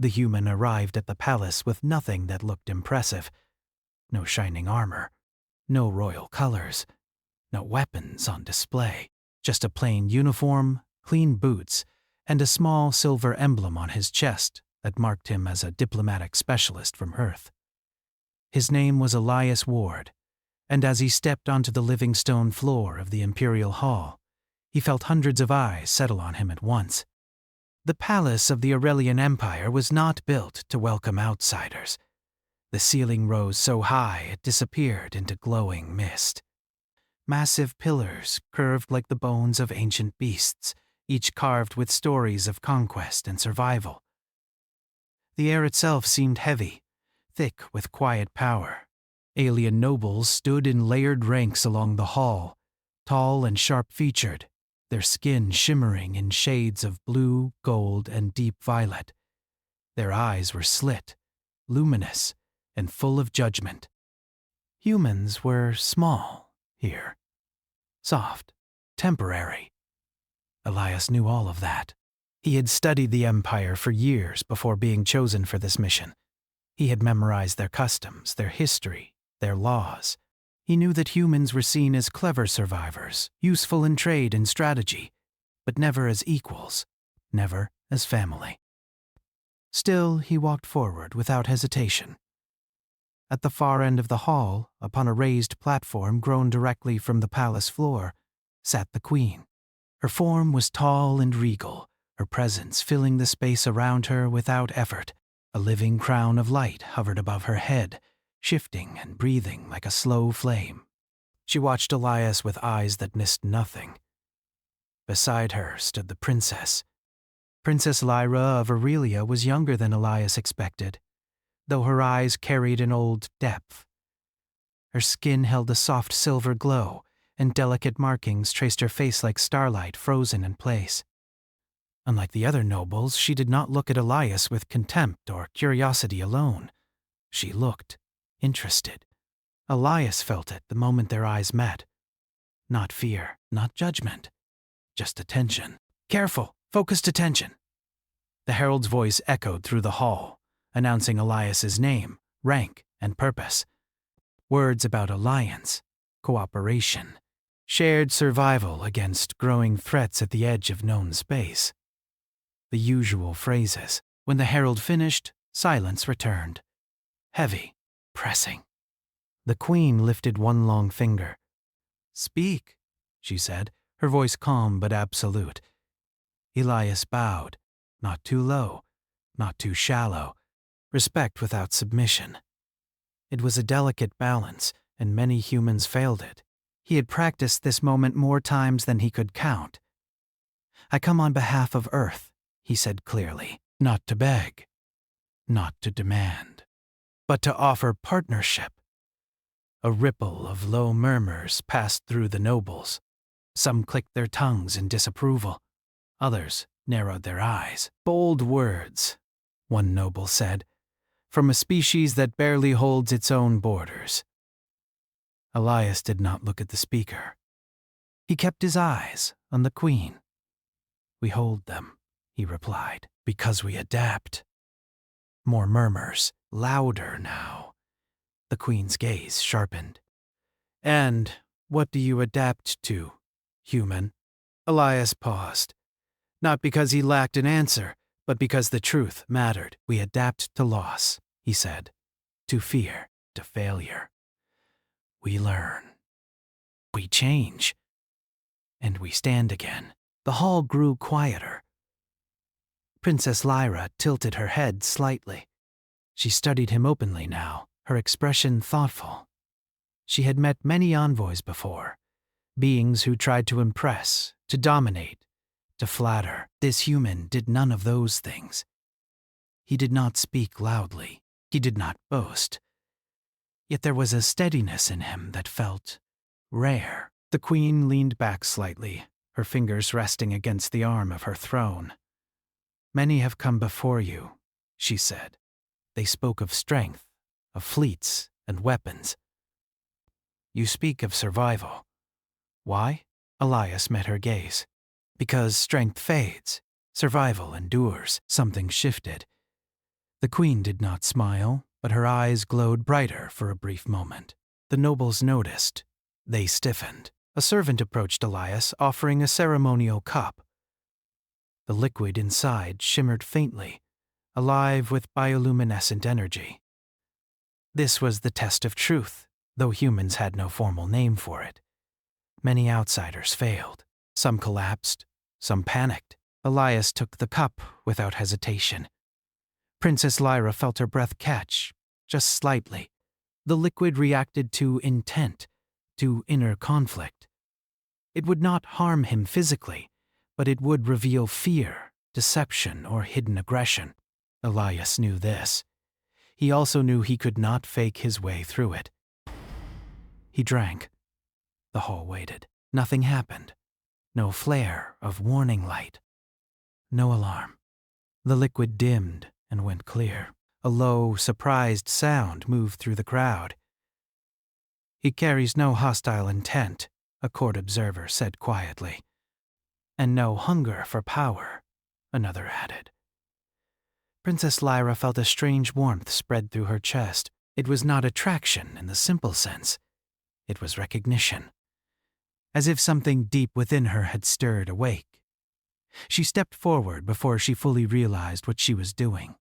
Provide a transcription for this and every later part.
The human arrived at the palace with nothing that looked impressive. No shining armor, no royal colors, no weapons on display. Just a plain uniform, clean boots, and a small silver emblem on his chest that marked him as a diplomatic specialist from Earth. His name was Elias Ward, and as he stepped onto the living stone floor of the Imperial Hall, he felt hundreds of eyes settle on him at once. The palace of the Aurelian Empire was not built to welcome outsiders. The ceiling rose so high it disappeared into glowing mist. Massive pillars curved like the bones of ancient beasts, each carved with stories of conquest and survival. The air itself seemed heavy, thick with quiet power. Alien nobles stood in layered ranks along the hall, tall and sharp-featured, their skin shimmering in shades of blue, gold, and deep violet. Their eyes were slit, luminous, and full of judgment. Humans were small here. Soft, temporary. Elias knew all of that. He had studied the Empire for years before being chosen for this mission. He had memorized their customs, their history, their laws. He knew that humans were seen as clever survivors, useful in trade and strategy, but never as equals, never as family. Still, he walked forward without hesitation. At the far end of the hall, upon a raised platform grown directly from the palace floor, sat the queen. Her form was tall and regal, her presence filling the space around her without effort. A living crown of light hovered above her head, shifting and breathing like a slow flame. She watched Elias with eyes that missed nothing. Beside her stood the princess. Princess Lyra of Aurelia was younger than Elias expected, though her eyes carried an old depth. Her skin held a soft silver glow, and delicate markings traced her face like starlight frozen in place. Unlike the other nobles, she did not look at Elias with contempt or curiosity alone. She looked interested. Elias felt it the moment their eyes met. Not fear, not judgment, just attention. Careful, focused attention. The herald's voice echoed through the hall, announcing Elias's name, rank, and purpose. Words about alliance, cooperation, shared survival against growing threats at the edge of known space. The usual phrases. When the herald finished, silence returned. Heavy, pressing. The queen lifted one long finger. "Speak," she said, her voice calm but absolute. Elias bowed, not too low, not too shallow, respect without submission. It was a delicate balance, and many humans failed it. He had practiced this moment more times than he could count. "I come on behalf of Earth," he said clearly, "not to beg, not to demand, but to offer partnership." A ripple of low murmurs passed through the nobles. Some clicked their tongues in disapproval. Others narrowed their eyes. "Bold words," one noble said, "from a species that barely holds its own borders." Elias did not look at the speaker. He kept his eyes on the queen. "We hold them," he replied, "because we adapt." More murmurs, louder now. The queen's gaze sharpened. "And what do you adapt to, human?" Elias paused, not because he lacked an answer, but because the truth mattered. "We adapt to loss," he said, "to fear, to failure. We learn. We change. And we stand again." The hall grew quieter. Princess Lyra tilted her head slightly. She studied him openly now, her expression thoughtful. She had met many envoys before, beings who tried to impress, to dominate, to flatter. This human did none of those things. He did not speak loudly. He did not boast. Yet there was a steadiness in him that felt rare. The queen leaned back slightly, her fingers resting against the arm of her throne. "Many have come before you," she said. "They spoke of strength, of fleets and weapons. You speak of survival. Why?" Elias met her gaze. "Because strength fades, survival endures." Something shifted. The queen did not smile, but her eyes glowed brighter for a brief moment. The nobles noticed. They stiffened. A servant approached Elias, offering a ceremonial cup. The liquid inside shimmered faintly, alive with bioluminescent energy. This was the test of truth, though humans had no formal name for it. Many outsiders failed. Some collapsed, some panicked. Elias took the cup without hesitation. Princess Lyra felt her breath catch, just slightly. The liquid reacted to intent, to inner conflict. It would not harm him physically, but it would reveal fear, deception, or hidden aggression. Elias knew this. He also knew he could not fake his way through it. He drank. The hall waited. Nothing happened. No flare of warning light. No alarm. The liquid dimmed and went clear. A low, surprised sound moved through the crowd. "He carries no hostile intent," a court observer said quietly. "And no hunger for power," another added. Princess Lyra felt a strange warmth spread through her chest. It was not attraction in the simple sense. It was recognition. As if something deep within her had stirred awake. She stepped forward before she fully realized what she was doing.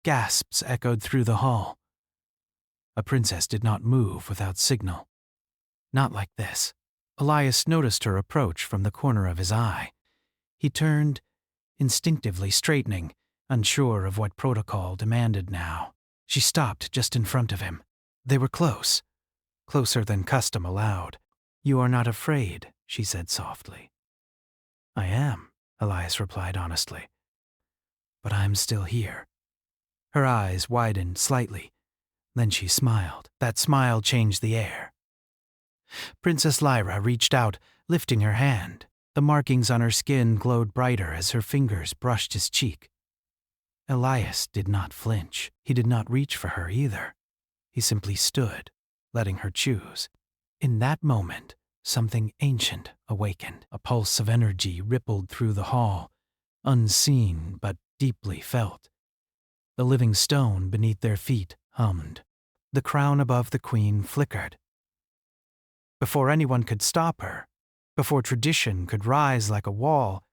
Gasps echoed through the hall. A princess did not move without signal. Not like this. Elias noticed her approach from the corner of his eye. He turned, instinctively straightening, unsure of what protocol demanded now. She stopped just in front of him. They were close. Closer than custom allowed. "You are not afraid," she said softly. "I am," Elias replied honestly. "But I'm still here." Her eyes widened slightly. Then she smiled. That smile changed the air. Princess Lyra reached out, lifting her hand. The markings on her skin glowed brighter as her fingers brushed his cheek. Elias did not flinch. He did not reach for her either. He simply stood, letting her choose. In that moment, something ancient awakened. A pulse of energy rippled through the hall, unseen but deeply felt. The living stone beneath their feet hummed. The crown above the queen flickered. Before anyone could stop her, before tradition could rise like a wall,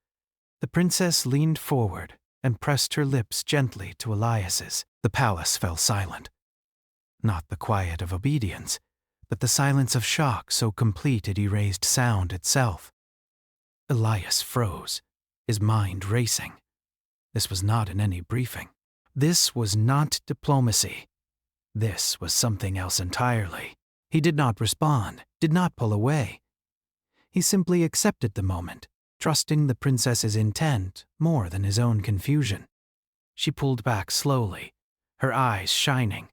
the princess leaned forward and pressed her lips gently to Elias's. The palace fell silent. Not the quiet of obedience, but the silence of shock so complete it erased sound itself. Elias froze, his mind racing. This was not in any briefing. This was not diplomacy. This was something else entirely. He did not respond, did not pull away. He simply accepted the moment, trusting the princess's intent more than his own confusion. She pulled back slowly, her eyes shining.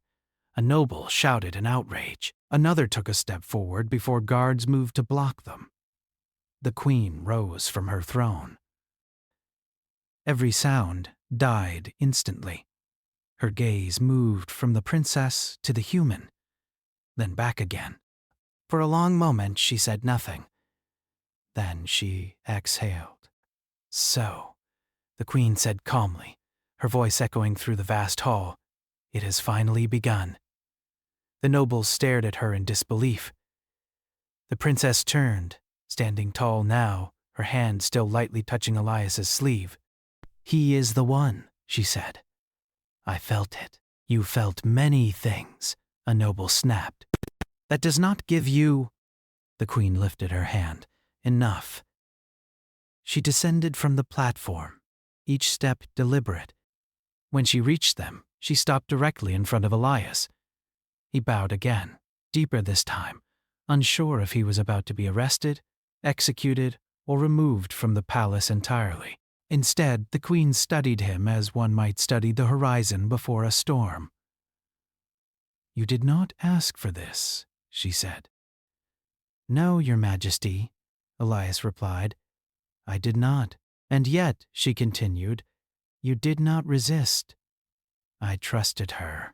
A noble shouted in outrage. Another took a step forward before guards moved to block them. The queen rose from her throne. Every sound died instantly. Her gaze moved from the princess to the human, then back again. For a long moment she said nothing. Then she exhaled. "So," the queen said calmly, her voice echoing through the vast hall, "it has finally begun." The nobles stared at her in disbelief. The princess turned, standing tall now, her hand still lightly touching Elias's sleeve. "He is the one," she said. "I felt it." "You felt many things," a noble snapped. "That does not give you—" The queen lifted her hand. "Enough." She descended from the platform, each step deliberate. When she reached them, she stopped directly in front of Elias. He bowed again, deeper this time, unsure if he was about to be arrested, executed, or removed from the palace entirely. Instead, the queen studied him as one might study the horizon before a storm. "You did not ask for this," she said. "No, Your Majesty," Elias replied. "I did not. And yet," she continued, "you did not resist." "I trusted her,"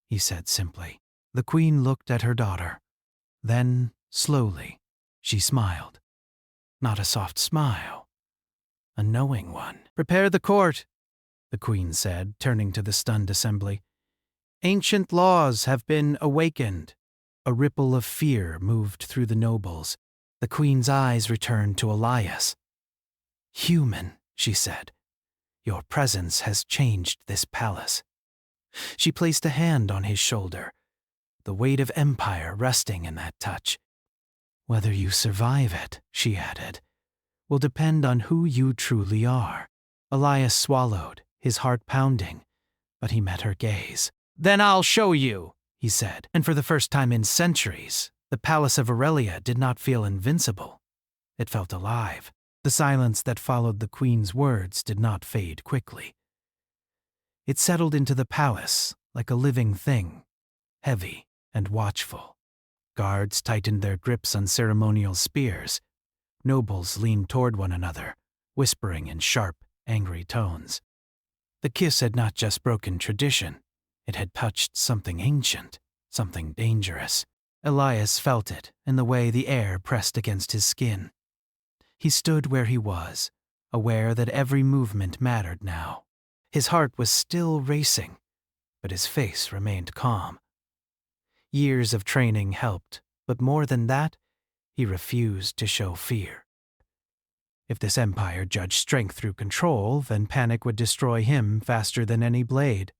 he said simply. The queen looked at her daughter. Then, slowly, she smiled. Not a soft smile. A knowing one. "Prepare the court," the queen said, turning to the stunned assembly. Ancient laws have been awakened. A ripple of fear moved through the nobles. The queen's eyes returned to Elias. Human, she said, your presence has changed this palace. She placed a hand on his shoulder, the weight of empire resting in that touch. Whether you survive it, she added, will depend on who you truly are. Elias swallowed, his heart pounding, but he met her gaze. Then I'll show you, he said, and for the first time in centuries, the palace of Aurelia did not feel invincible. It felt alive. The silence that followed the queen's words did not fade quickly. It settled into the palace like a living thing, heavy and watchful. Guards tightened their grips on ceremonial spears. Nobles leaned toward one another, whispering in sharp, angry tones. The kiss had not just broken tradition. It had touched something ancient, something dangerous. Elias felt it in the way the air pressed against his skin. He stood where he was, aware that every movement mattered now. His heart was still racing, but his face remained calm. Years of training helped, but more than that, he refused to show fear. If this empire judged strength through control, then panic would destroy him faster than any blade.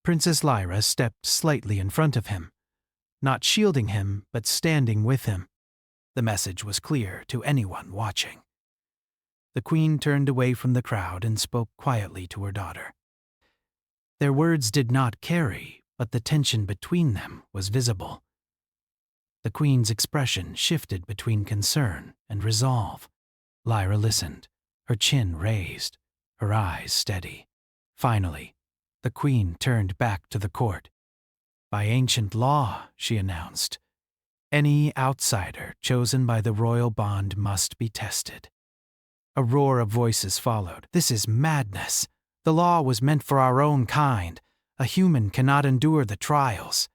Princess Lyra stepped slightly in front of him, not shielding him, but standing with him. The message was clear to anyone watching. The queen turned away from the crowd and spoke quietly to her daughter. Their words did not carry, but the tension between them was visible. The queen's expression shifted between concern and resolve. Lyra listened, her chin raised, her eyes steady. Finally, the queen turned back to the court. By ancient law, she announced, any outsider chosen by the royal bond must be tested. A roar of voices followed. This is madness. The law was meant for our own kind. A human cannot endure the trials.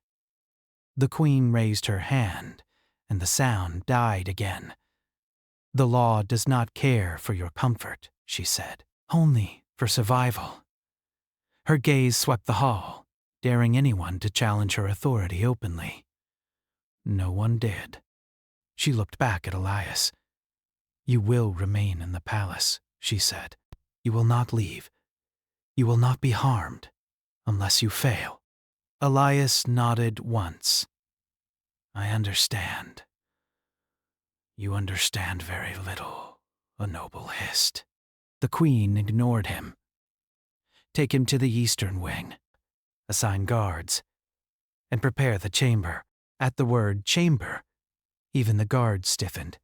The queen raised her hand, and the sound died again. The law does not care for your comfort, she said, only for survival. Her gaze swept the hall, daring anyone to challenge her authority openly. No one did. She looked back at Elias. You will remain in the palace, she said. You will not leave. You will not be harmed, unless you fail. Elias nodded once. I understand. You understand very little, a noble hissed. The queen ignored him. Take him to the eastern wing. Assign guards. And prepare the chamber. At the word chamber, even the guards stiffened.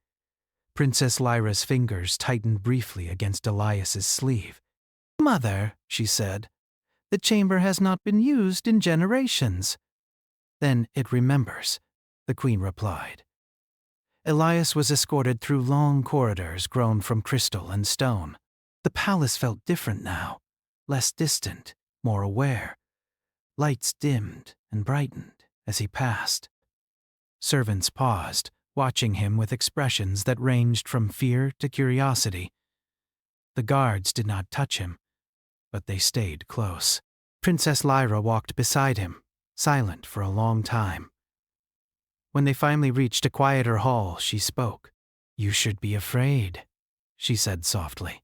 Princess Lyra's fingers tightened briefly against Elias's sleeve. Mother, she said, the chamber has not been used in generations. Then it remembers, the queen replied. Elias was escorted through long corridors grown from crystal and stone. The palace felt different now, less distant, more aware. Lights dimmed and brightened as he passed. Servants paused, watching him with expressions that ranged from fear to curiosity. The guards did not touch him, but they stayed close. Princess Lyra walked beside him, silent for a long time. When they finally reached a quieter hall, she spoke. You should be afraid, she said softly.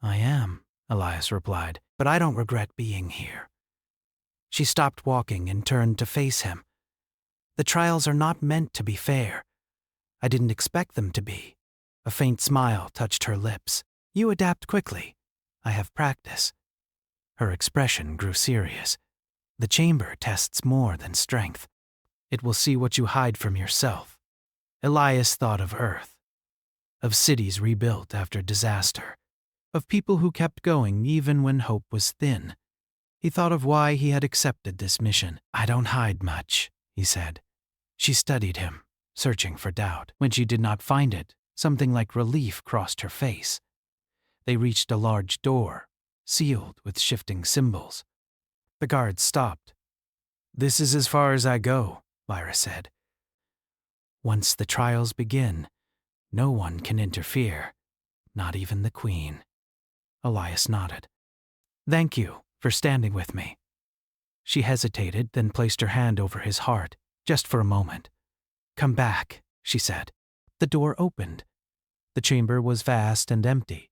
I am, Elias replied, but I don't regret being here. She stopped walking and turned to face him. The trials are not meant to be fair. I didn't expect them to be. A faint smile touched her lips. You adapt quickly. I have practice. Her expression grew serious. The chamber tests more than strength. It will see what you hide from yourself. Elias thought of Earth, of cities rebuilt after disaster, of people who kept going even when hope was thin. He thought of why he had accepted this mission. I don't hide much, he said. She studied him, searching for doubt. When she did not find it, something like relief crossed her face. They reached a large door, sealed with shifting symbols. The guards stopped. This is as far as I go, Lyra said. Once the trials begin, no one can interfere, not even the queen. Elias nodded. Thank you for standing with me. She hesitated, then placed her hand over his heart, just for a moment. Come back, she said. The door opened. The chamber was vast and empty,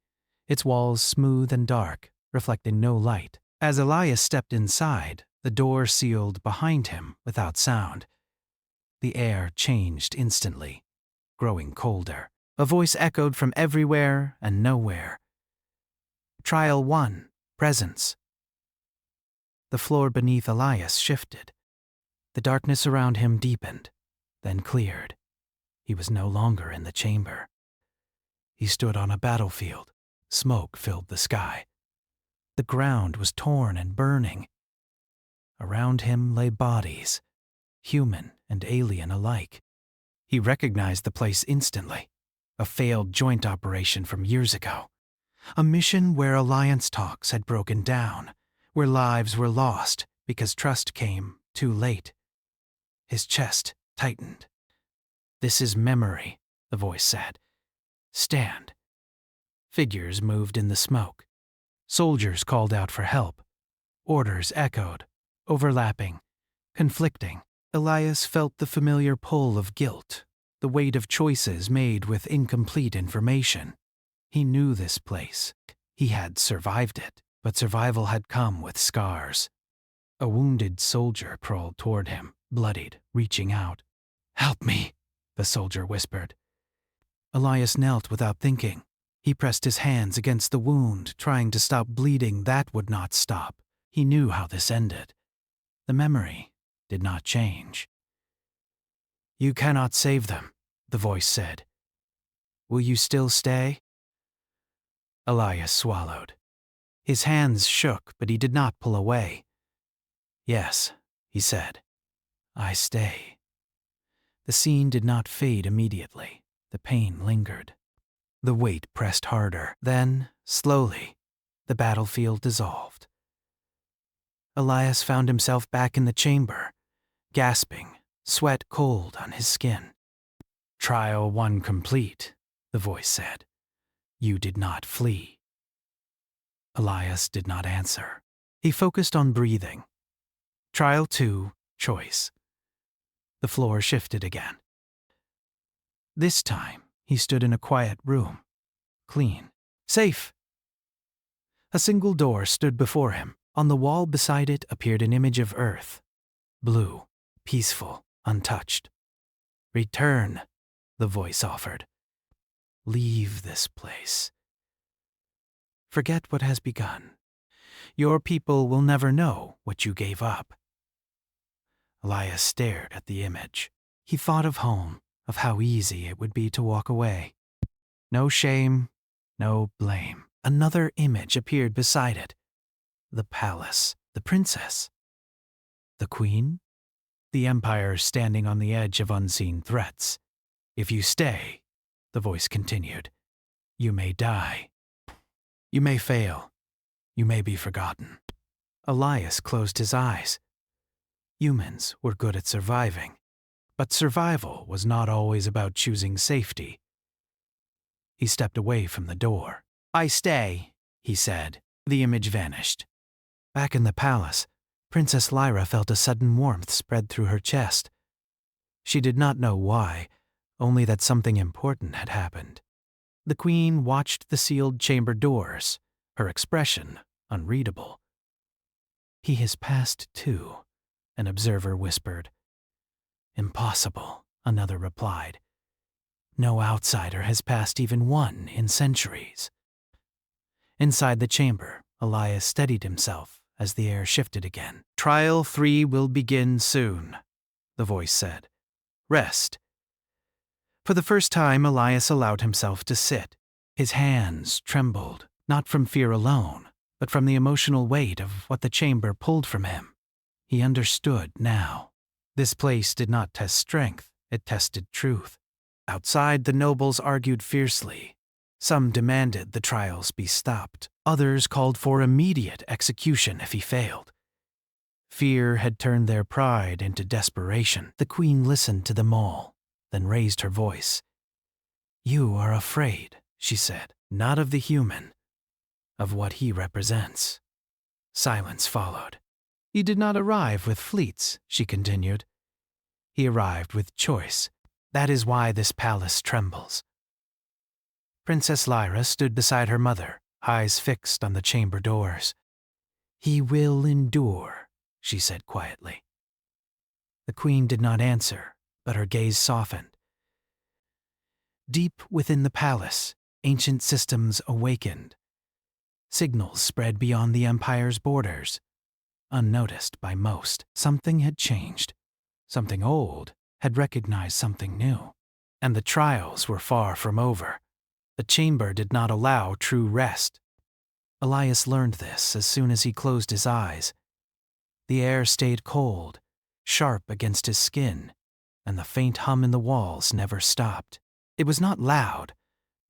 its walls smooth and dark, reflecting no light. As Elias stepped inside, the door sealed behind him without sound. The air changed instantly, growing colder. A voice echoed from everywhere and nowhere. Trial 1, Presence. The floor beneath Elias shifted. The darkness around him deepened, then cleared. He was no longer in the chamber. He stood on a battlefield. Smoke filled the sky. The ground was torn and burning. Around him lay bodies, human and alien alike. He recognized the place instantly. A failed joint operation from years ago. A mission where alliance talks had broken down, where lives were lost because trust came too late. His chest tightened. This is memory, the voice said. Stand. Figures moved in the smoke. Soldiers called out for help. Orders echoed, overlapping, conflicting. Elias felt the familiar pull of guilt, the weight of choices made with incomplete information. He knew this place. He had survived it, but survival had come with scars. A wounded soldier crawled toward him, bloodied, reaching out. Help me, the soldier whispered. Elias knelt without thinking. He pressed his hands against the wound, trying to stop bleeding. That would not stop. He knew how this ended. The memory did not change. You cannot save them, the voice said. Will you still stay? Elias swallowed. His hands shook, but he did not pull away. Yes, he said. I stay. The scene did not fade immediately. The pain lingered. The weight pressed harder. Then, slowly, the battlefield dissolved. Elias found himself back in the chamber, gasping, sweat cold on his skin. Trial 1 complete, the voice said. You did not flee. Elias did not answer. He focused on breathing. Trial 2, choice. The floor shifted again. This time, he stood in a quiet room. Clean. Safe. A single door stood before him. On the wall beside it appeared an image of Earth. Blue, peaceful, untouched. Return, the voice offered. Leave this place. Forget what has begun. Your people will never know what you gave up. Elias stared at the image. He thought of home, of how easy it would be to walk away. No shame, no blame. Another image appeared beside it. The palace, the princess. The queen? The empire standing on the edge of unseen threats. If you stay, the voice continued, you may die. You may fail. You may be forgotten. Elias closed his eyes. Humans were good at surviving, but survival was not always about choosing safety. He stepped away from the door. I stay, he said. The image vanished. Back in the palace, Princess Lyra felt a sudden warmth spread through her chest. She did not know why, only that something important had happened. The queen watched the sealed chamber doors, her expression unreadable. He has passed too, an observer whispered. Impossible, another replied. No outsider has passed even one in centuries. Inside the chamber, Elias steadied himself as the air shifted again. Trial 3 will begin soon, the voice said. Rest. For the first time, Elias allowed himself to sit. His hands trembled, not from fear alone, but from the emotional weight of what the chamber pulled from him. He understood now. This place did not test strength, it tested truth. Outside, the nobles argued fiercely. Some demanded the trials be stopped. Others called for immediate execution if he failed. Fear had turned their pride into desperation. The queen listened to them all, then raised her voice. You are afraid, she said, not of the human, of what he represents. Silence followed. "He did not arrive with fleets," she continued. "He arrived with choice. That is why this palace trembles." Princess Lyra stood beside her mother, eyes fixed on the chamber doors. "He will endure," she said quietly. The queen did not answer, but her gaze softened. Deep within the palace, ancient systems awakened. Signals spread beyond the empire's borders. Unnoticed by most, something had changed. Something old had recognized something new. And the trials were far from over. The chamber did not allow true rest. Elias learned this as soon as he closed his eyes. The air stayed cold, sharp against his skin, and the faint hum in the walls never stopped. It was not loud,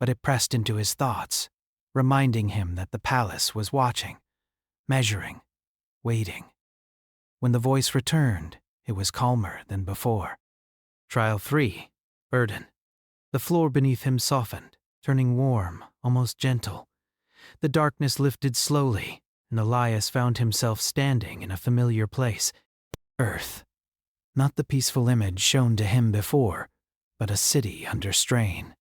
but it pressed into his thoughts, reminding him that the palace was watching, measuring, waiting. When the voice returned, it was calmer than before. Trial 3, Burden. The floor beneath him softened, turning warm, almost gentle. The darkness lifted slowly, and Elias found himself standing in a familiar place. Earth. Not the peaceful image shown to him before, but a city under strain.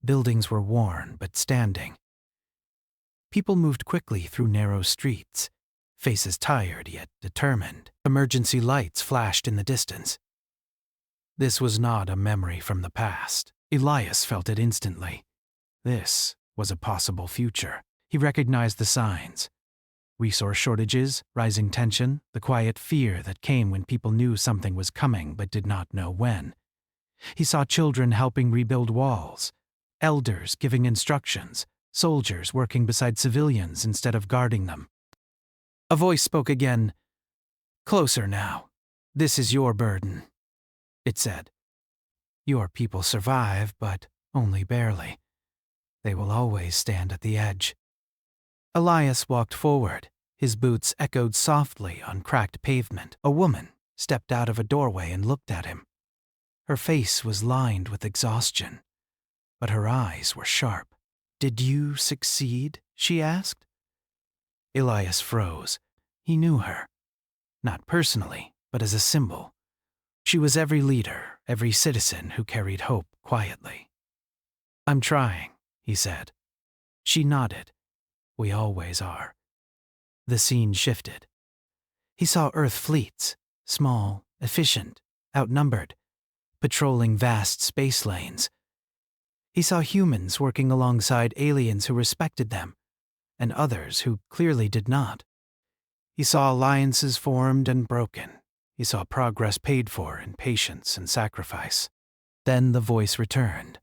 Buildings were worn but standing. People moved quickly through narrow streets, faces tired yet determined. Emergency lights flashed in the distance. This was not a memory from the past. Elias felt it instantly. This was a possible future. He recognized the signs. Resource shortages, rising tension, the quiet fear that came when people knew something was coming but did not know when. He saw children helping rebuild walls, elders giving instructions, soldiers working beside civilians instead of guarding them. A voice spoke again. "Closer now. This is your burden," it said. "Your people survive, but only barely. They will always stand at the edge." Elias walked forward. His boots echoed softly on cracked pavement. A woman stepped out of a doorway and looked at him. Her face was lined with exhaustion, but her eyes were sharp. "Did you succeed?" she asked. Elias froze. He knew her. Not personally, but as a symbol. She was every leader, every citizen who carried hope quietly. "I'm trying," he said. She nodded. "We always are." The scene shifted. He saw Earth fleets, small, efficient, outnumbered, patrolling vast space lanes. He saw humans working alongside aliens who respected them, and others who clearly did not. He saw alliances formed and broken. He saw progress paid for in patience and sacrifice. Then the voice returned.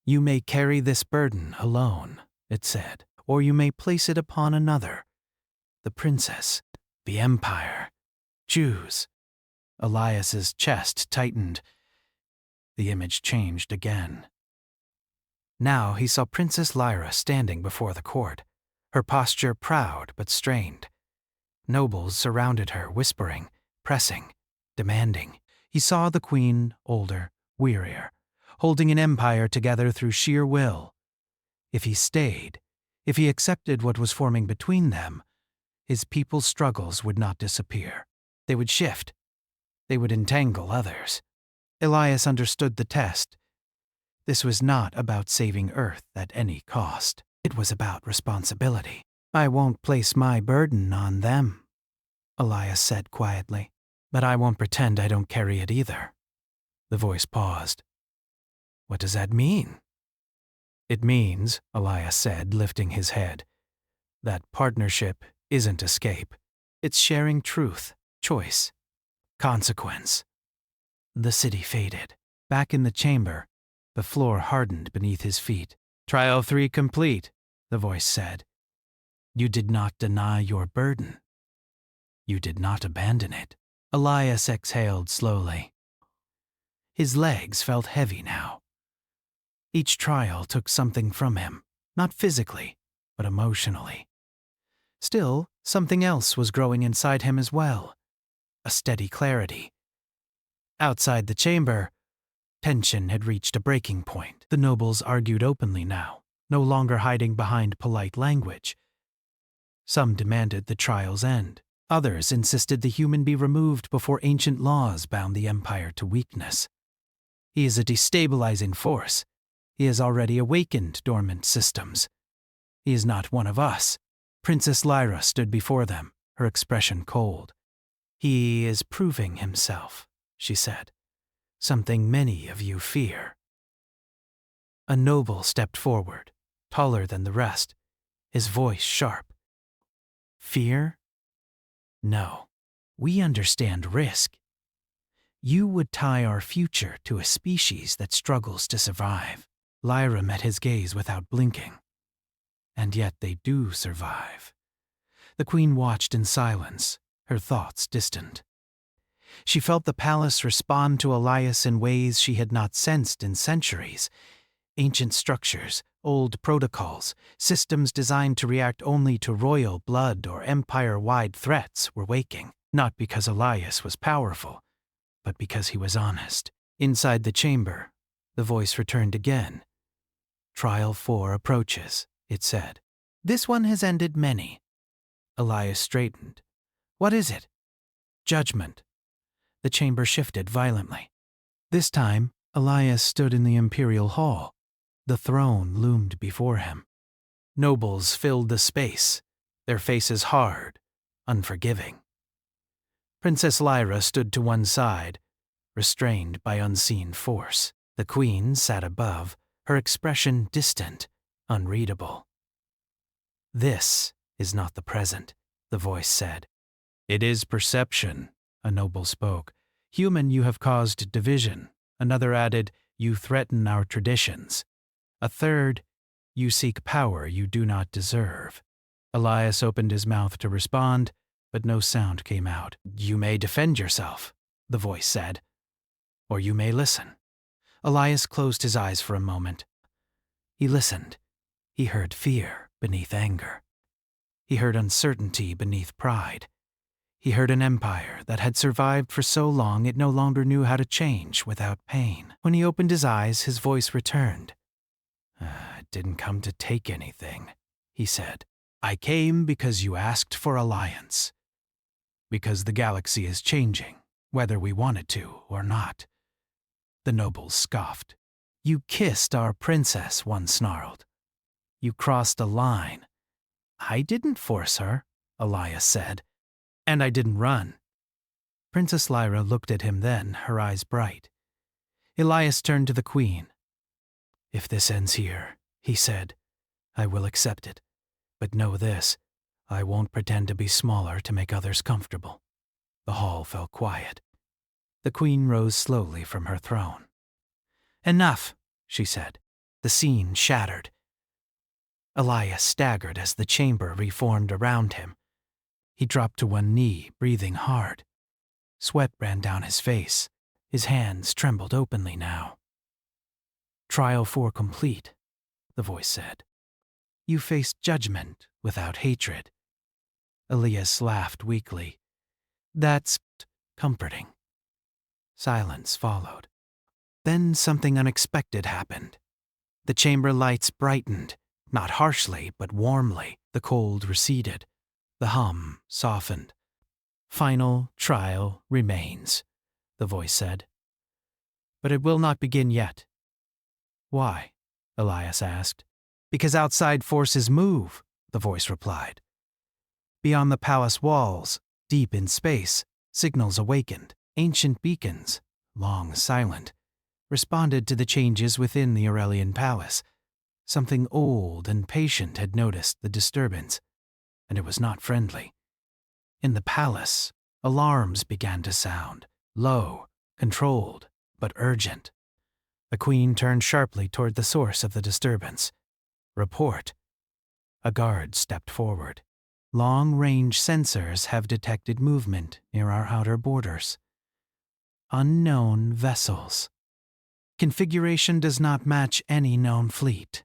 "You may carry this burden alone," it said, "or you may place it upon another. The princess, the empire. Choose." Elias's chest tightened. The image changed again. Now he saw Princess Lyra standing before the court, her posture proud but strained. Nobles surrounded her, whispering, pressing, demanding. He saw the queen, older, wearier, holding an empire together through sheer will. If he stayed, if he accepted what was forming between them, his people's struggles would not disappear. They would shift. They would entangle others. Elias understood the test. This was not about saving Earth at any cost. It was about responsibility. "I won't place my burden on them," Elias said quietly, "but I won't pretend I don't carry it either." The voice paused. "What does that mean?" "It means," Elias said, lifting his head, "that partnership isn't escape. It's sharing truth, choice, consequence." The city faded. Back in the chamber, the floor hardened beneath his feet. "Trial 3 complete," the voice said. "You did not deny your burden. You did not abandon it." Elias exhaled slowly. His legs felt heavy now. Each trial took something from him, not physically, but emotionally. Still, something else was growing inside him as well, a steady clarity. Outside the chamber, tension had reached a breaking point. The nobles argued openly now, no longer hiding behind polite language. Some demanded the trial's end. Others insisted the human be removed before ancient laws bound the Empire to weakness. He is a destabilizing force. He has already awakened dormant systems. He is not one of us. Princess Lyra stood before them, her expression cold. He is proving himself, she said. Something many of you fear. A noble stepped forward, taller than the rest, his voice sharp. Fear? No. We understand risk. You would tie our future to a species that struggles to survive. Lyra met his gaze without blinking. And yet they do survive. The queen watched in silence, her thoughts distant. She felt the palace respond to Elias in ways she had not sensed in centuries. Ancient structures, old protocols, systems designed to react only to royal blood or empire-wide threats were waking, not because Elias was powerful, but because he was honest. Inside the chamber, the voice returned again. Trial 4 approaches, it said. This one has ended many. Elias straightened. What is it? Judgment. The chamber shifted violently. This time, Elias stood in the imperial hall. The throne loomed before him. Nobles filled the space, their faces hard, unforgiving. Princess Lyra stood to one side, restrained by unseen force. The queen sat above, her expression distant, unreadable. This is not the present, the voice said. It is perception, a noble spoke. Human, you have caused division. Another added, you threaten our traditions. A third, you seek power you do not deserve. Elias opened his mouth to respond, but no sound came out. You may defend yourself, the voice said, or you may listen. Elias closed his eyes for a moment. He listened. He heard fear beneath anger. He heard uncertainty beneath pride. He heard an empire that had survived for so long it no longer knew how to change without pain. When he opened his eyes, his voice returned. I didn't come to take anything, he said. I came because you asked for alliance. Because the galaxy is changing, whether we want it to or not. The nobles scoffed. You kissed our princess, one snarled. You crossed a line. I didn't force her, Elias said. And I didn't run. Princess Lyra looked at him then, her eyes bright. Elias turned to the queen. If this ends here, he said, I will accept it. But know this, I won't pretend to be smaller to make others comfortable. The hall fell quiet. The queen rose slowly from her throne. Enough, she said. The scene shattered. Elias staggered as the chamber reformed around him. He dropped to one knee, breathing hard. Sweat ran down his face. His hands trembled openly now. Trial 4 complete, the voice said. You faced judgment without hatred. Elias laughed weakly. That's comforting. Silence followed. Then something unexpected happened. The chamber lights brightened, not harshly but warmly. The cold receded. The hum softened. Final trial remains, the voice said. But it will not begin yet. Why? Elias asked. Because outside forces move, the voice replied. Beyond the palace walls, deep in space, signals awakened. Ancient beacons, long silent, responded to the changes within the Aurelian palace. Something old and patient had noticed the disturbance, and it was not friendly. In the palace, alarms began to sound, low, controlled, but urgent. The queen turned sharply toward the source of the disturbance. Report. A guard stepped forward. Long-range sensors have detected movement near our outer borders. Unknown vessels. Configuration does not match any known fleet.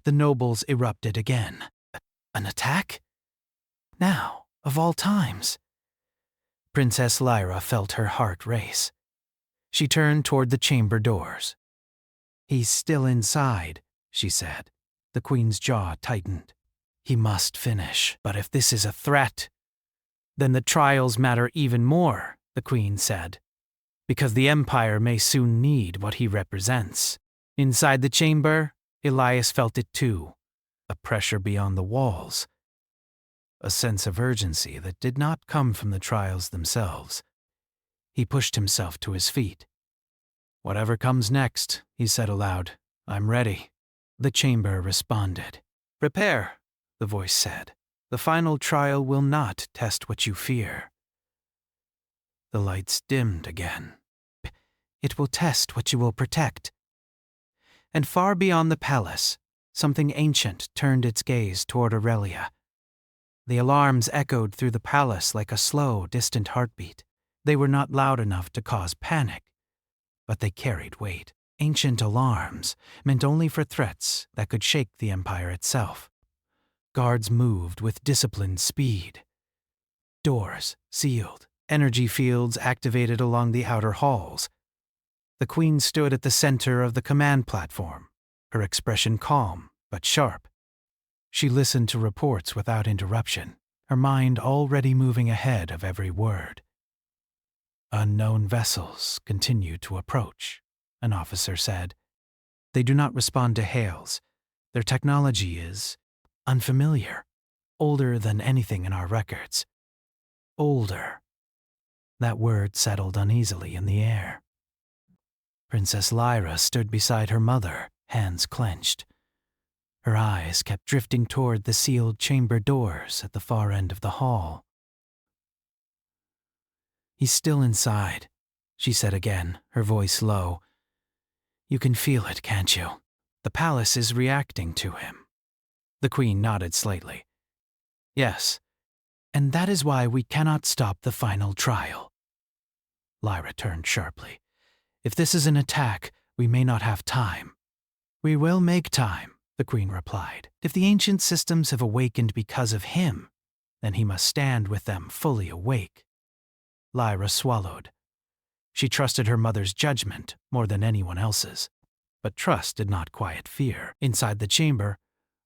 The nobles erupted again. An attack? Now, of all times. Princess Lyra felt her heart race. She turned toward the chamber doors. He's still inside, she said. The queen's jaw tightened. He must finish. But if this is a threat, then the trials matter even more, the Queen said, because the Empire may soon need what he represents. Inside the chamber, Elias felt it too, a pressure beyond the walls, a sense of urgency that did not come from the trials themselves. He pushed himself to his feet. "Whatever comes next," he said aloud, "I'm ready." The chamber responded. "Prepare," the voice said. "The final trial will not test what you fear." The lights dimmed again. "It will test what you will protect." And far beyond the palace, something ancient turned its gaze toward Aurelia. The alarms echoed through the palace like a slow, distant heartbeat. They were not loud enough to cause panic, but they carried weight. Ancient alarms, meant only for threats that could shake the Empire itself. Guards moved with disciplined speed. Doors sealed, energy fields activated along the outer halls. The Queen stood at the center of the command platform, her expression calm but sharp. She listened to reports without interruption, her mind already moving ahead of every word. "Unknown vessels continue to approach," an officer said. "They do not respond to hails. Their technology is unfamiliar, older than anything in our records." Older. That word settled uneasily in the air. Princess Lyra stood beside her mother, hands clenched. Her eyes kept drifting toward the sealed chamber doors at the far end of the hall. "He's still inside," she said again, her voice low. "You can feel it, can't you? The palace is reacting to him." The Queen nodded slightly. "Yes, and that is why we cannot stop the final trial." Lyra turned sharply. "If this is an attack, we may not have time." "We will make time," the Queen replied. "If the ancient systems have awakened because of him, then he must stand with them fully awake." Lyra swallowed. She trusted her mother's judgment more than anyone else's. But trust did not quiet fear. Inside the chamber,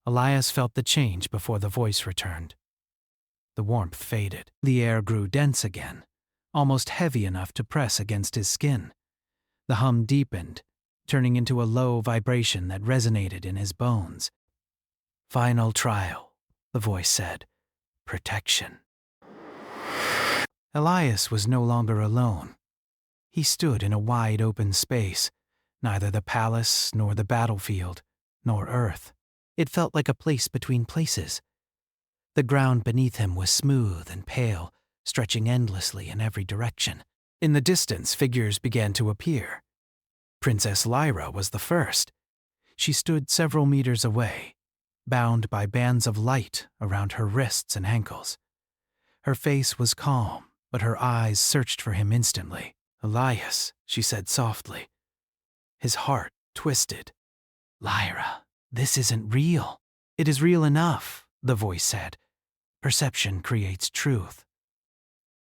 Elias felt the change before the voice returned. The warmth faded. The air grew dense again, almost heavy enough to press against his skin. The hum deepened, turning into a low vibration that resonated in his bones. "Final trial," the voice said. "Protection." Elias was no longer alone. He stood in a wide open space, neither the palace nor the battlefield, nor Earth. It felt like a place between places. The ground beneath him was smooth and pale, stretching endlessly in every direction. In the distance, figures began to appear. Princess Lyra was the first. She stood several meters away, bound by bands of light around her wrists and ankles. Her face was calm, but her eyes searched for him instantly. "Elias," she said softly. His heart twisted. "Lyra, this isn't real." "It is real enough," the voice said. "Perception creates truth."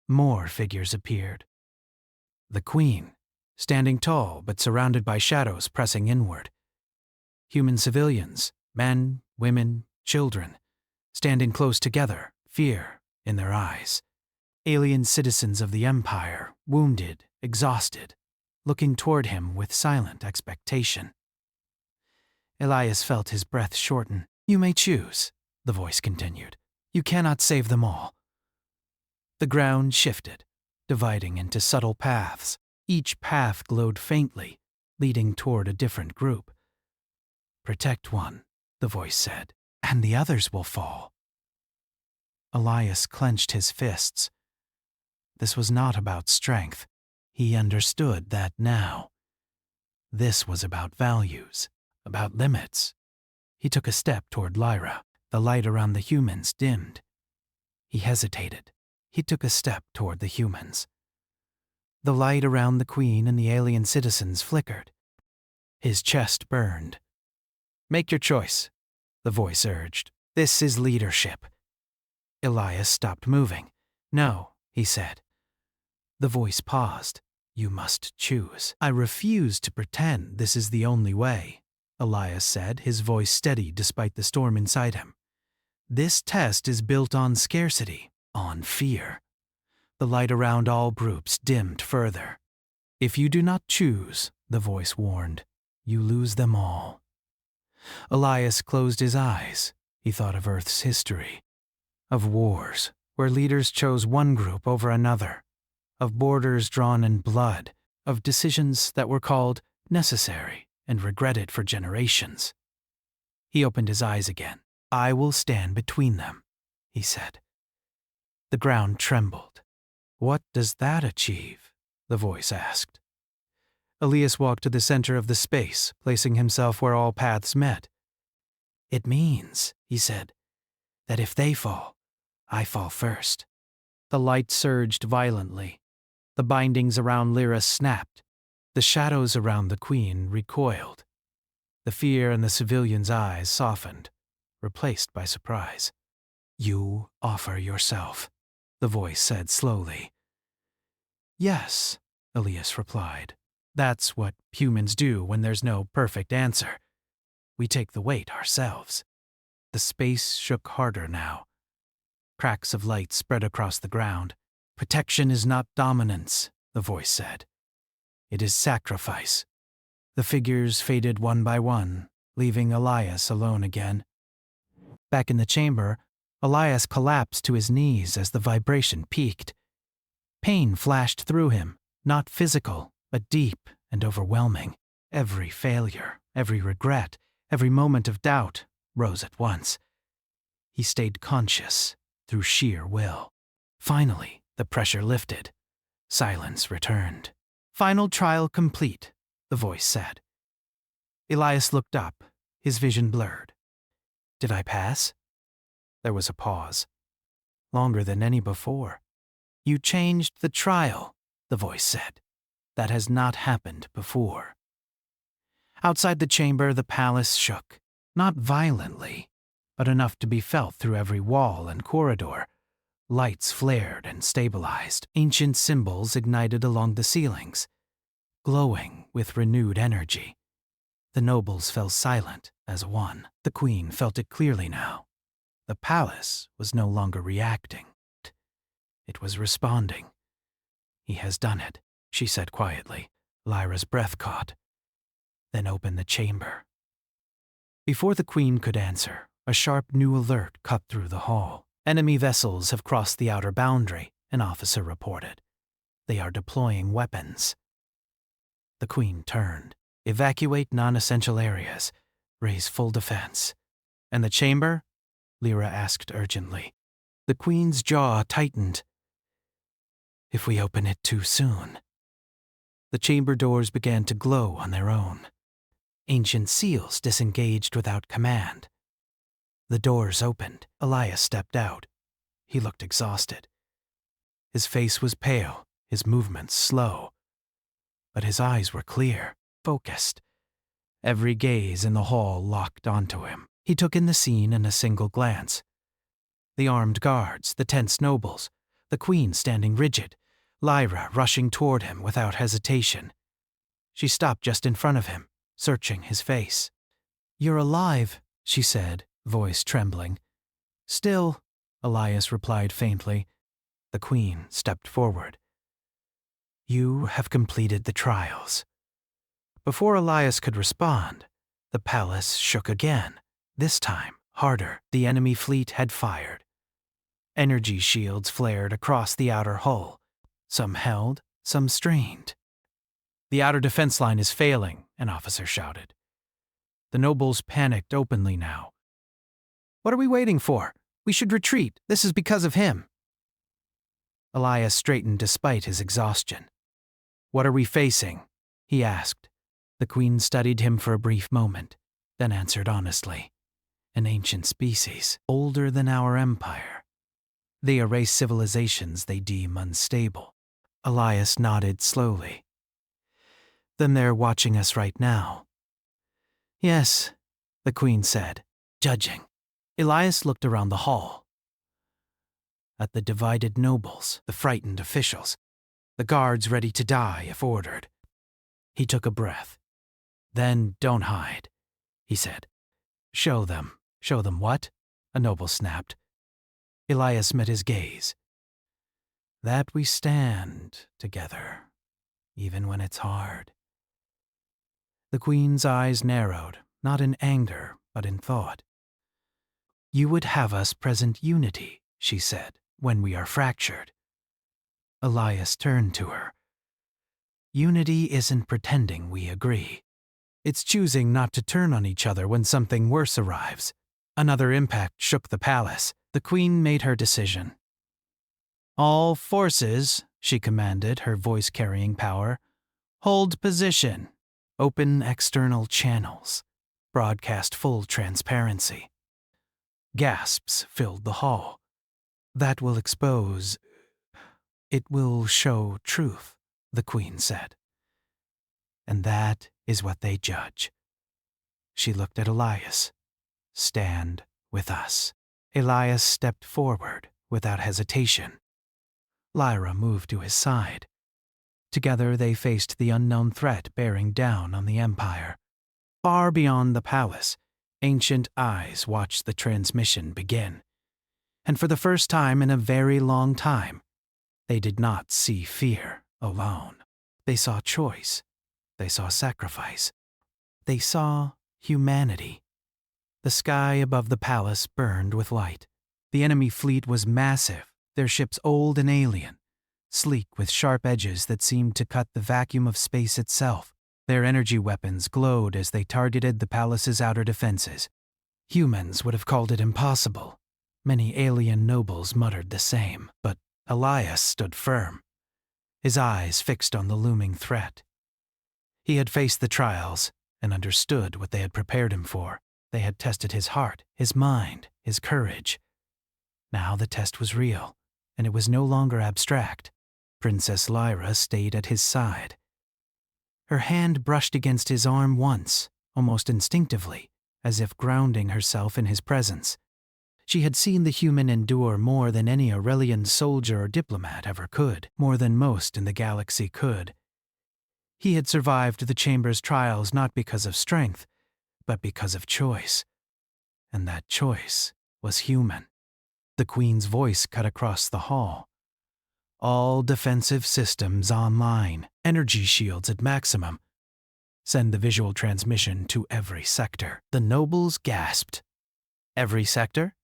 More figures appeared. The Queen, standing tall but surrounded by shadows pressing inward. Human civilians, men, women, children, standing close together, fear in their eyes. Alien citizens of the Empire, wounded, exhausted, looking toward him with silent expectation. Elias felt his breath shorten. "You may choose," the voice continued. "You cannot save them all." The ground shifted, dividing into subtle paths. Each path glowed faintly, leading toward a different group. "Protect one," the voice said, "and the others will fall." Elias clenched his fists. This was not about strength. He understood that now. This was about values, about limits. He took a step toward Lyra. The light around the humans dimmed. He hesitated. He took a step toward the humans. The light around the Queen and the alien citizens flickered. His chest burned. "Make your choice," the voice urged. "This is leadership." Elias stopped moving. "No," he said. The voice paused. "You must choose." "I refuse to pretend this is the only way," Elias said, his voice steady despite the storm inside him. This test is built on scarcity, on fear. The light around all groups dimmed further. If you do not choose, the voice warned, you lose them all. Elias closed his eyes. He thought of Earth's history, of wars where leaders chose one group over another, of borders drawn in blood, of decisions that were called necessary and regretted for generations. He opened his eyes again. I will stand between them, he said. The ground trembled. What does that achieve? The voice asked. Elias walked to the center of the space, placing himself where all paths met. It means, he said, that if they fall, I fall first. The light surged violently. The bindings around Lyra snapped. The shadows around the queen recoiled. The fear in the civilian's eyes softened, replaced by surprise. You offer yourself, the voice said slowly. Yes, Elias replied. That's what humans do when there's no perfect answer. We take the weight ourselves. The space shook harder now. Cracks of light spread across the ground. Protection is not dominance, the voice said. It is sacrifice. The figures faded one by one, leaving Elias alone again. Back in the chamber, Elias collapsed to his knees as the vibration peaked. Pain flashed through him, not physical, but deep and overwhelming. Every failure, every regret, every moment of doubt rose at once. He stayed conscious through sheer will. Finally, the pressure lifted. Silence returned. Final trial complete, the voice said. Elias looked up, his vision blurred. Did I pass? There was a pause. Longer than any before. You changed the trial, the voice said. That has not happened before. Outside the chamber, the palace shook. Not violently, but enough to be felt through every wall and corridor. Lights flared and stabilized. Ancient symbols ignited along the ceilings, glowing with renewed energy. The nobles fell silent as one. The queen felt it clearly now. The palace was no longer reacting. It was responding. He has done it, she said quietly. Lyra's breath caught. Then opened the chamber. Before the queen could answer, a sharp new alert cut through the hall. Enemy vessels have crossed the outer boundary, an officer reported. They are deploying weapons. The queen turned. Evacuate non-essential areas. Raise full defense. And the chamber? Lyra asked urgently. The queen's jaw tightened. If we open it too soon. The chamber doors began to glow on their own. Ancient seals disengaged without command. The doors opened. Elias stepped out. He looked exhausted. His face was pale, his movements slow. But his eyes were clear, focused. Every gaze in the hall locked onto him. He took in the scene in a single glance. The armed guards, the tense nobles, the queen standing rigid, Lyra rushing toward him without hesitation. She stopped just in front of him, searching his face. You're alive, she said, voice trembling. Still, Elias replied faintly. The queen stepped forward. You have completed the trials. Before Elias could respond, the palace shook again. This time, harder. The enemy fleet had fired. Energy shields flared across the outer hull. Some held, some strained. The outer defense line is failing, an officer shouted. The nobles panicked openly now. What are we waiting for? We should retreat. This is because of him. Elias straightened despite his exhaustion. What are we facing? He asked. The queen studied him for a brief moment, then answered honestly. An ancient species, older than our empire. They erase civilizations they deem unstable. Elias nodded slowly. Then they're watching us right now. Yes, the queen said, judging. Elias looked around the hall. At the divided nobles, the frightened officials, the guards ready to die if ordered. He took a breath. Then don't hide, he said. Show them. Show them what? a noble snapped. Elias met his gaze. That we stand together, even when it's hard. The Queen's eyes narrowed, not in anger, but in thought. You would have us present unity, she said, when we are fractured. Elias turned to her. Unity isn't pretending we agree. It's choosing not to turn on each other when something worse arrives. Another impact shook the palace. The Queen made her decision. All forces, she commanded, her voice carrying power, hold position. Open external channels. Broadcast full transparency. Gasps filled the hall. That will expose. It will show truth, the Queen said. And that is what they judge. She looked at Elias. Stand with us. Elias stepped forward without hesitation. Lyra moved to his side. Together they faced the unknown threat bearing down on the Empire. Far beyond the palace, ancient eyes watched the transmission begin. And for the first time in a very long time, they did not see fear alone. They saw choice. They saw sacrifice. They saw humanity. The sky above the palace burned with light. The enemy fleet was massive, their ships old and alien, sleek with sharp edges that seemed to cut the vacuum of space itself. Their energy weapons glowed as they targeted the palace's outer defenses. Humans would have called it impossible. Many alien nobles muttered the same, but Elias stood firm, his eyes fixed on the looming threat. He had faced the trials and understood what they had prepared him for. They had tested his heart, his mind, his courage. Now the test was real, and it was no longer abstract. Princess Lyra stayed at his side. Her hand brushed against his arm once, almost instinctively, as if grounding herself in his presence. She had seen the human endure more than any Aurelian soldier or diplomat ever could, more than most in the galaxy could. He had survived the Chamber's trials not because of strength, but because of choice. And that choice was human. The Queen's voice cut across the hall. All defensive systems online, energy shields at maximum. Send the visual transmission to every sector. The nobles gasped. Every sector?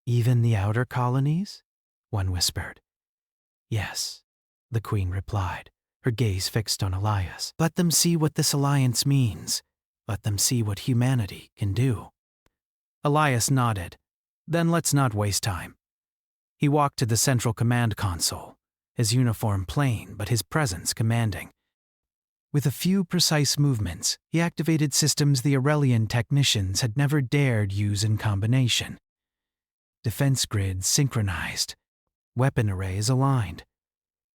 Even the outer colonies? One whispered. Yes, the Queen replied, her gaze fixed on Elias. Let them see what this alliance means. Let them see what humanity can do. Elias nodded. Then let's not waste time. He walked to the central command console, his uniform plain but his presence commanding. With a few precise movements, he activated systems the Aurelian technicians had never dared use in combination. Defense grids synchronized, weapon arrays aligned.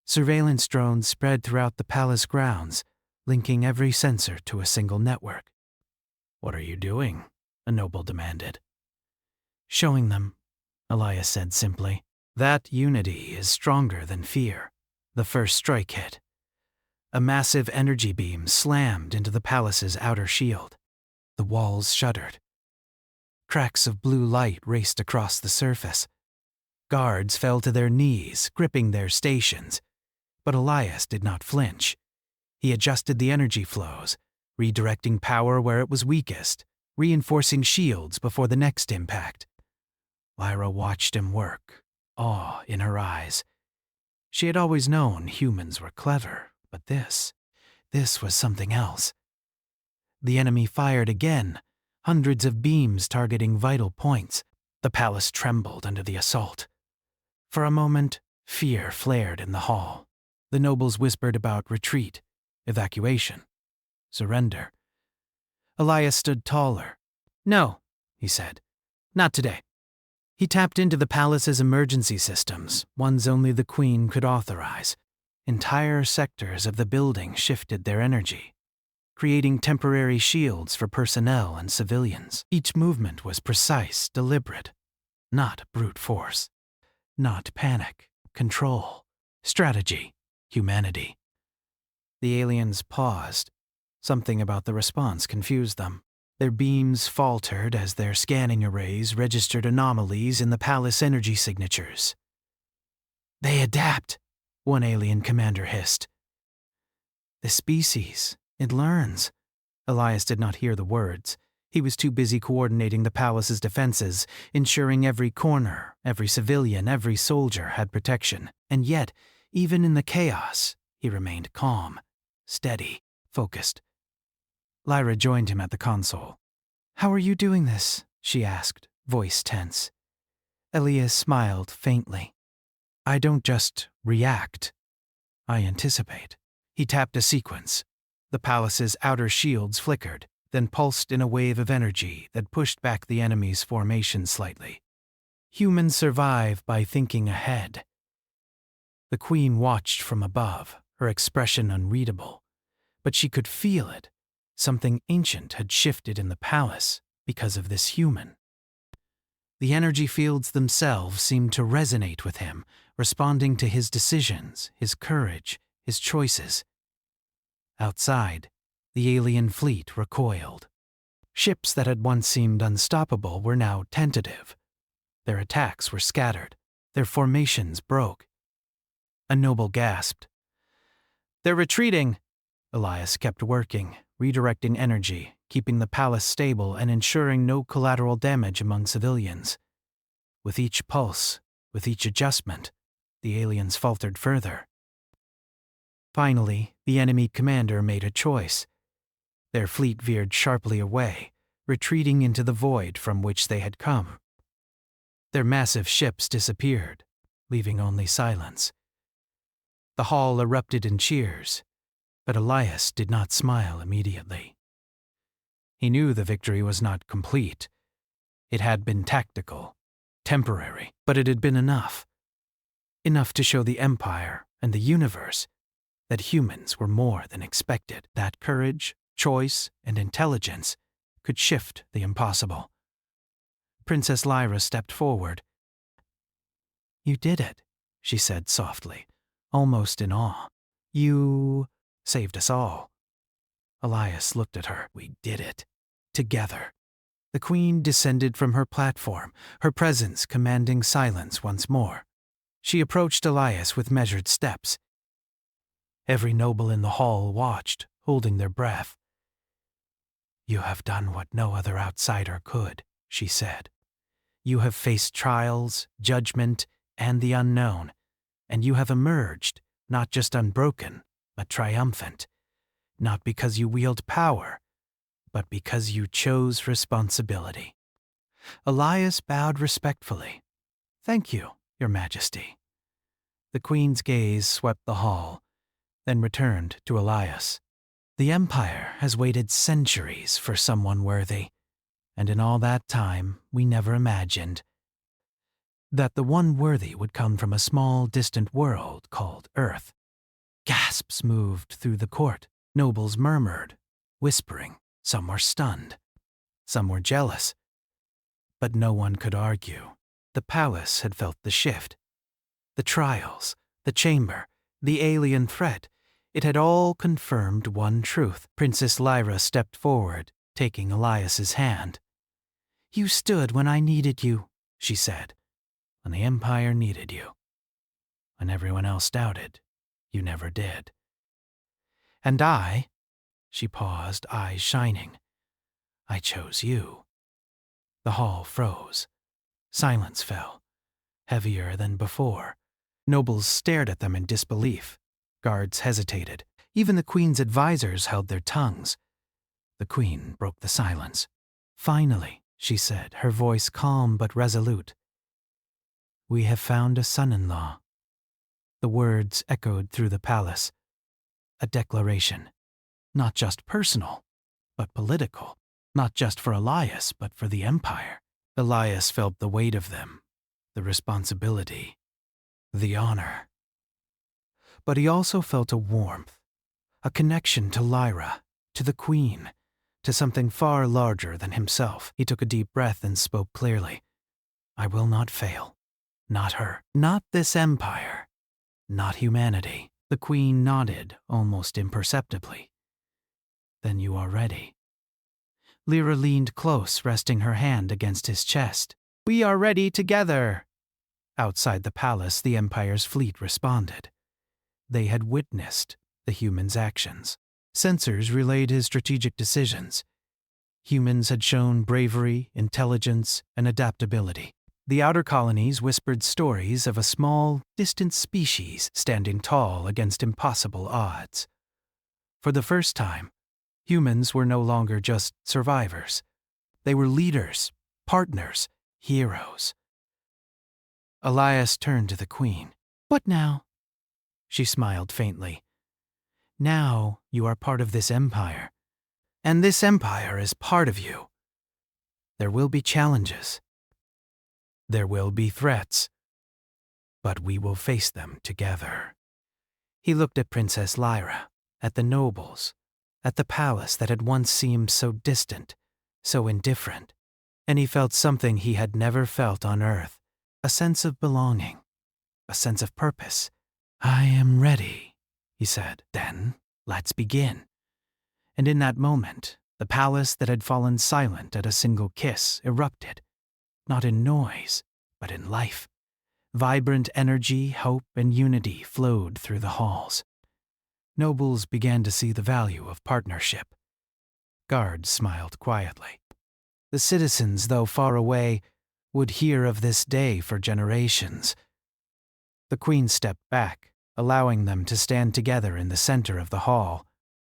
Surveillance drones spread throughout the palace grounds, linking every sensor to a single network. What are you doing? A noble demanded. Showing them, Elias said simply. That unity is stronger than fear. The first strike hit. A massive energy beam slammed into the palace's outer shield. The walls shuddered. Cracks of blue light raced across the surface. Guards fell to their knees, gripping their stations. But Elias did not flinch. He adjusted the energy flows, redirecting power where it was weakest, reinforcing shields before the next impact. Lyra watched him work, awe in her eyes. She had always known humans were clever, but this was something else. The enemy fired again, hundreds of beams targeting vital points. The palace trembled under the assault. For a moment, fear flared in the hall. The nobles whispered about retreat, evacuation, surrender. Elias stood taller. No, he said. Not today. He tapped into the palace's emergency systems, ones only the Queen could authorize. Entire sectors of the building shifted their energy, creating temporary shields for personnel and civilians. Each movement was precise, deliberate, not brute force, not panic, control, strategy, humanity. The aliens paused. Something about the response confused them. Their beams faltered as their scanning arrays registered anomalies in the palace energy signatures. "They adapt," one alien commander hissed. "The species, it learns." Elias did not hear the words. He was too busy coordinating the palace's defenses, ensuring every corner, every civilian, every soldier had protection. And yet, even in the chaos, he remained calm, steady, focused. Lyra joined him at the console. "How are you doing this?" she asked, voice tense. Elias smiled faintly. "I don't just react. I anticipate." He tapped a sequence. The palace's outer shields flickered, then pulsed in a wave of energy that pushed back the enemy's formation slightly. Humans survive by thinking ahead. The Queen watched from above, her expression unreadable. But she could feel it. Something ancient had shifted in the palace because of this human. The energy fields themselves seemed to resonate with him, responding to his decisions, his courage, his choices. Outside, the alien fleet recoiled. Ships that had once seemed unstoppable were now tentative. Their attacks were scattered. Their formations broke. A noble gasped. "They're retreating!" Elias kept working, redirecting energy, keeping the palace stable and ensuring no collateral damage among civilians. With each pulse, with each adjustment, the aliens faltered further. Finally, the enemy commander made a choice. Their fleet veered sharply away, retreating into the void from which they had come. Their massive ships disappeared, leaving only silence. The hall erupted in cheers, but Elias did not smile immediately. He knew the victory was not complete. It had been tactical, temporary, but it had been enough. Enough to show the Empire and the universe that humans were more than expected, that courage, choice, and intelligence could shift the impossible. Princess Lyra stepped forward. "You did it," she said softly, almost in awe. "You saved us all." Elias looked at her. "We did it. Together." The Queen descended from her platform, her presence commanding silence once more. She approached Elias with measured steps. Every noble in the hall watched, holding their breath. "You have done what no other outsider could," she said. "You have faced trials, judgment, and the unknown, and you have emerged, not just unbroken, but triumphant. Not because you wield power, but because you chose responsibility." Elias bowed respectfully. "Thank you, Your Majesty." The Queen's gaze swept the hall, then returned to Elias. "The Empire has waited centuries for someone worthy, and in all that time we never imagined that the one worthy would come from a small, distant world called Earth." Gasps moved through the court. Nobles murmured, whispering. Some were stunned. Some were jealous. But no one could argue. The palace had felt the shift. The trials, the chamber, the alien threat. It had all confirmed one truth. Princess Lyra stepped forward, taking Elias's hand. "You stood when I needed you," she said. "When the Empire needed you. When everyone else doubted, you never did. And I," she paused, eyes shining, "I chose you." The hall froze. Silence fell, heavier than before. Nobles stared at them in disbelief. Guards hesitated. Even the Queen's advisors held their tongues. The Queen broke the silence. "Finally," she said, her voice calm but resolute. "We have found a son-in-law." The words echoed through the palace. A declaration. Not just personal, but political. Not just for Elias, but for the Empire. Elias felt the weight of them, the responsibility, the honor. But he also felt a warmth, a connection to Lyra, to the Queen, to something far larger than himself. He took a deep breath and spoke clearly. "I will not fail. Not her. Not this Empire. Not humanity." The Queen nodded, almost imperceptibly. "Then you are ready." Lyra leaned close, resting her hand against his chest. "We are ready together." Outside the palace, the Empire's fleet responded. They had witnessed the humans' actions. Sensors relayed his strategic decisions. Humans had shown bravery, intelligence, and adaptability. The outer colonies whispered stories of a small, distant species standing tall against impossible odds. For the first time, humans were no longer just survivors. They were leaders, partners, heroes. Elias turned to the Queen. "What now?" She smiled faintly. "Now you are part of this empire, and this empire is part of you. There will be challenges. There will be threats, but we will face them together." He looked at Princess Lyra, at the nobles, at the palace that had once seemed so distant, so indifferent, and he felt something he had never felt on Earth, a sense of belonging, a sense of purpose. "I am ready," he said. "Then let's begin." And in that moment, the palace that had fallen silent at a single kiss erupted, not in noise, but in life. Vibrant energy, hope, and unity flowed through the halls. Nobles began to see the value of partnership. Guards smiled quietly. The citizens, though far away, would hear of this day for generations. The Queen stepped back, allowing them to stand together in the center of the hall.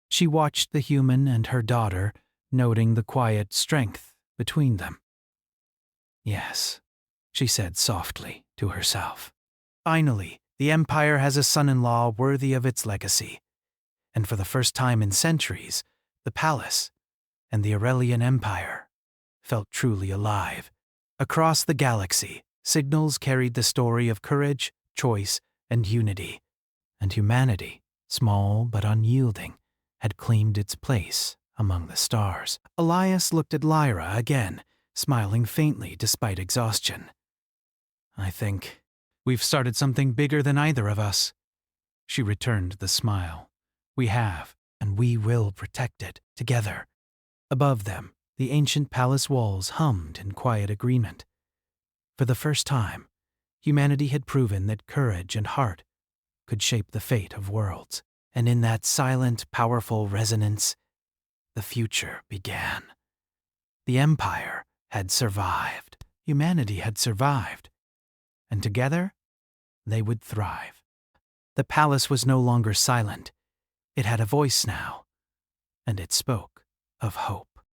She watched the human and her daughter, noting the quiet strength between them. "Yes," she said softly to herself. "Finally, the Empire has a son-in-law worthy of its legacy." And for the first time in centuries, the palace and the Aurelian Empire felt truly alive. Across the galaxy, signals carried the story of courage, choice, and unity. And humanity, small but unyielding, had claimed its place among the stars. Elias looked at Lyra again, smiling faintly despite exhaustion. "I think we've started something bigger than either of us." She returned the smile. "We have, and we will protect it together." Above them, the ancient palace walls hummed in quiet agreement. For the first time, humanity had proven that courage and heart could shape the fate of worlds. And in that silent, powerful resonance, the future began. The Empire had survived. Humanity had survived. And together, they would thrive. The palace was no longer silent. It had a voice now, and it spoke of hope.